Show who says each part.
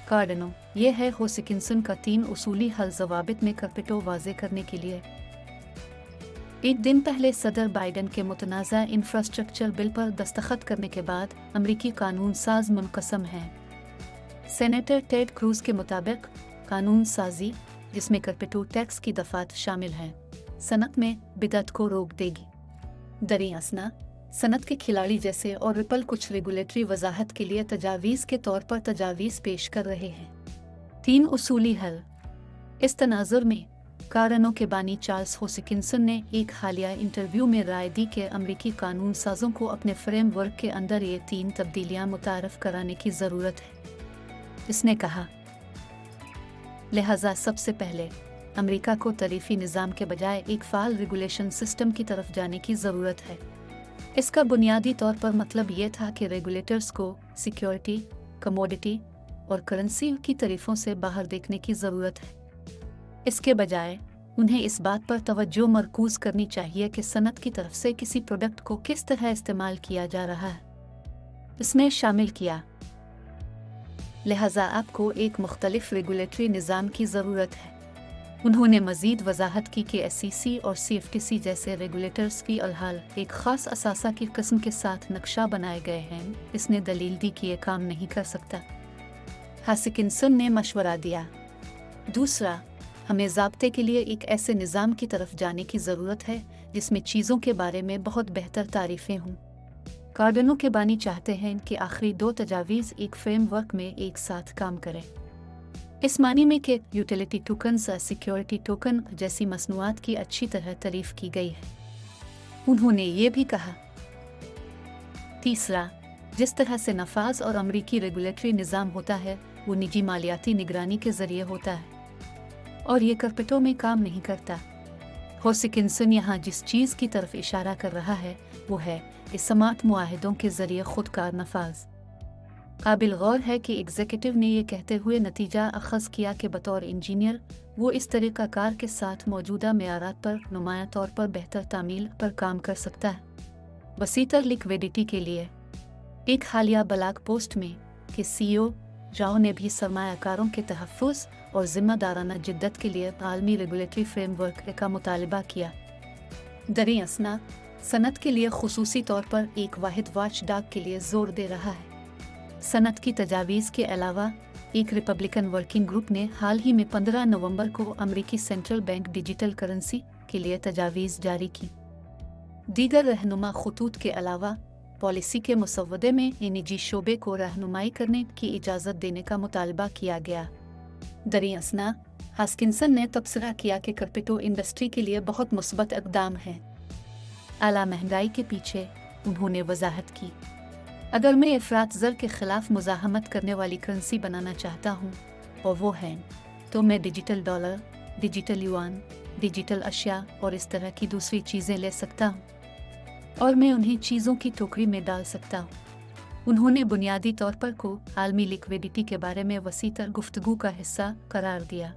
Speaker 1: कार्डनो, ये है होसिकिंसन का 3 उसूली हल ज़वाबित में करपिटो वाज़े करने के लिए। एक दिन पहले सदर बाइडेन के मुतनाज़ा इंफ्रास्ट्रक्चर बिल पर दस्तखत करने के बाद अमरीकी कानून साज मुनक़सम हैं। सेनेटर टेड क्रूज़ के मुताबिक कानून साजी, जिसमें करपिटो टैक्स की दफ़ात शामिल हैं, सनत में बिदअत को रोक देगी। दरियासना सनत के खिलाड़ी जैसे और रिपल कुछ रेगुलेटरी वजाहत के लिए तजावीज़ के तौर पर तजावीज़ पेश कर रहे हैं। 3 उसूली हल। इस तनाजुर में कार्डनो के बानी चार्ल्स होसिकिंसन ने एक हालिया इंटरव्यू में राय दी कि अमरीकी कानून साजों को अपने फ्रेम वर्क के अंदर ये 3 तब्दीलियाँ मुतारफ़ कराने की ज़रूरत है। इसने कहा, लिहाजा सबसे पहले अमेरिका को तरीफ़ी निज़ाम के बजाय एक फ़ाल रेगुलेशन सिस्टम की तरफ जाने की ज़रूरत है। इसका बुनियादी तौर पर मतलब ये था कि रेगुलेटर्स को सिक्योरिटी, कमोडिटी और करेंसी की तरीफ़ों से बाहर देखने की ज़रूरत है। इसके बजाय उन्हें इस बात पर तवज्जो मरकूज़ करनी चाहिए कि सनत की तरफ से किसी प्रोडक्ट को किस तरह इस्तेमाल किया जा रहा है। इसमें शामिल किया, लिहाजा आपको एक मुख्तलिफ रेगुलेटरी निज़ाम की ज़रूरत है। उन्होंने मज़ीद वजाहत की कि SEC और CFTC जैसे रेगुलेटर्स की अलहाल एक ख़ास असासा की किस्म के साथ नक्शा बनाए गए हैं। इसने दलील दी कि ये काम नहीं कर सकता। होसिकिंसन ने मशवरा दिया, दूसरा, हमें ज़ाब्ते के लिए एक ऐसे निज़ाम की तरफ जाने की ज़रूरत है जिसमें चीज़ों के बारे में बहुत बेहतर तारीफ़ें हों। कार्डनो के बानी चाहते हैं कि आखिरी 2 तजावीज़ एक फ्रेमवर्क में एक साथ काम करें। इस मानी में कि यूटिलिटी टोकन्स और सिक्योरिटी टोकन जैसी मसनूआत की अच्छी तरह तारीफ़ की गई है। उन्होंने ये भी कहा, तीसरा, जिस तरह से नफाज और अमरीकी रेगुलेटरी निज़ाम होता है वो निजी मालियाती निगरानी के ज़रिए होता है और ये करपिटो में काम नहीं करता। होसिकिंसन यहाँ जिस चीज़ की तरफ इशारा कर रहा है वो है इस्मात मुआहिदों के ज़रिए खुदकार नफाज। काबिल गौर है कि एग्जीक्यूटिव ने यह कहते हुए नतीजा अखज़ किया कि बतौर इंजीनियर वो इस तरीक़ाकार के साथ मौजूदा मेयारात पर नुमाया तौर पर बेहतर तामील पर काम कर सकता है। वसीतर लिक्विडिटी के लिए एक हालिया ब्लॉग पोस्ट में कि CEO जाओ ने भी सरमायाकारों के तहफ़्फ़ुज़ और ज़िम्मेदाराना जिद्दत के लिए आलमी रेगुलेटरी फ्रेमवर्क का मुतालबा किया। दरियासना सनत के लिए खुसूसी तौर पर एक वाहिद वाच डॉग के लिए ज़ोर दे रहा है। सनत की तजावीज़ के अलावा एक रिपब्लिकन वर्किंग ग्रुप ने हाल ही में 15 नवंबर को अमरीकी सेंट्रल बैंक डिजिटल करेंसी के लिए तजावीज़ जारी की। दीगर रहनुमा खतूत के अलावा पॉलिसी के मसवदे में निजी शोबे को रहनुमाई करने की इजाज़त देने का मुतालबा किया गया। दरियासना होसिकिंसन ने तबसरा किया कि करपिटो इंडस्ट्री के लिए बहुत मुस्बत इक़दाम है। आला महंगाई के पीछे उन्होंने वजाहत की, अगर मैं अफरात ज़र के ख़िलाफ़ मुज़ाहमत करने वाली करेंसी बनाना चाहता हूँ और वो है तो मैं digital dollar, digital yuan, digital अशिया और इस तरह की दूसरी चीज़ें ले सकता हूँ और मैं उन्हें चीज़ों की टोकरी में डाल सकता हूँ। उन्होंने बुनियादी तौर पर को आलमी लिक्विडिटी के बारे में वसीतर गुफ्तगू का हिस्सा करार दिया।